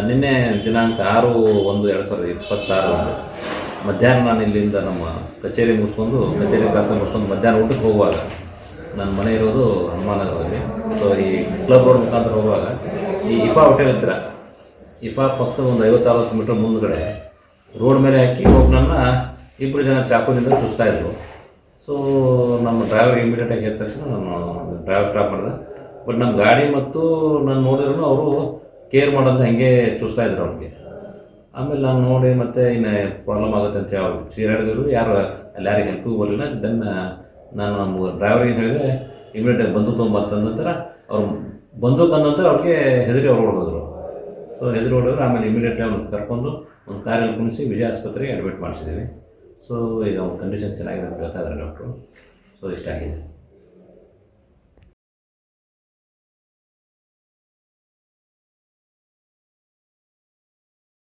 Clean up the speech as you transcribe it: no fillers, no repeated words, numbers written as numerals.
ನಿನ್ನೆ ದಿನಾಂಕ 6/1/2026 ಮಧ್ಯಾಹ್ನ ನಾನು ಇಲ್ಲಿಂದ ನಮ್ಮ ಕಚೇರಿ ಕರ್ತ ಮುಗಿಸ್ಕೊಂಡು ಮಧ್ಯಾಹ್ನ ಊಟಕ್ಕೆ ಹೋಗುವಾಗ ನನ್ನ ಮನೆ ಇರೋದು ಹನುಮಾನಗರದಲ್ಲಿ. ಸೊ ಈ ಕ್ಲಬ್ ರೋಡ್ ಮುಖಾಂತರ ಹೋಗುವಾಗ ಈ ಇಫಾ ಹೋಟೆಲ್ ಹತ್ತಿರ ಇಫಾ ಪಕ್ಕದ ಒಂದು 50-60 ಮೀಟರ್ ಮುಂದುಗಡೆ ರೋಡ್ ಮೇಲೆ ಹಾಕಿ ಹೋಗಿ ನನ್ನ ಇಬ್ಬರು ಜನ ಚಾಕುದಿಂದ ಚುಸ್ತಾಯಿದ್ರು. ಸೊ ನಮ್ಮ ಡ್ರೈವರ್ ಇಮಿಡಿಯೇಟಾಗಿ ಹೇಳಿದ ತಕ್ಷಣ ನಾನು ಡ್ರೈವರ್ ಸ್ಟಾಪ್ ಮಾಡಿದೆ. ಬಟ್ ನಮ್ಮ ಗಾಡಿ ಮತ್ತು ನಾನು ನೋಡಿದ್ರು ಅವರು ಕೇರ್ ಮಾಡೋದು ಹಾಗೆ ಚೂಸ್ತಾಯಿದ್ರು ಅವ್ರಿಗೆ. ಆಮೇಲೆ ನಾನು ನೋಡಿ ಮತ್ತೆ ಇನ್ನು ಪ್ರಾಬ್ಲಮ್ ಆಗುತ್ತೆ ಅಂತೇಳಿ ಅವ್ರು ಚೀರಾಡಿದ್ರು. ಅಲ್ಲಿ ಯಾರಿಗೆ ಹೆಲ್ಪಿಗೂ ಬರಲಿಲ್ಲ. ದೆನ್ ನಾನು ನಮ್ಮ ಡ್ರೈವರಿಗೆ ಹೇಳಿದೆ ಇಮಿಡಿಯೇಟಾಗಿ ಬಂದೂಕು ತೊಗೊಂಬಂದ ನಂತರ ಅವ್ರು ಬಂದೂಕು ಅಂದ ನಂತರ ಅವ್ರಿಗೆ ಹೆದರಿ ಅವ್ರು ಓಡೋದ್ರು. ಸೊ ಹೆದರಿ ಓಡೋರು. ಆಮೇಲೆ ಇಮಿಡಿಯೇಟ್ಲಿ ಅವ್ನು ಕರ್ಕೊಂಡು ಒಂದು ಕಾರಲ್ಲಿ ಕುಣಿಸಿ ವಿಜಯ ಆಸ್ಪತ್ರೆಗೆ ಅಡ್ಮಿಟ್ ಮಾಡಿಸಿದ್ದೀವಿ. ಸೊ ಈಗ ಅವ್ನ ಕಂಡೀಷನ್ ಚೆನ್ನಾಗಿದೆ ಅಂತ ಹೇಳ್ತಾ ಇದ್ದಾರೆ ಡಾಕ್ಟ್ರು. ಸೊ ಇಷ್ಟ ಆಗಿದೆ.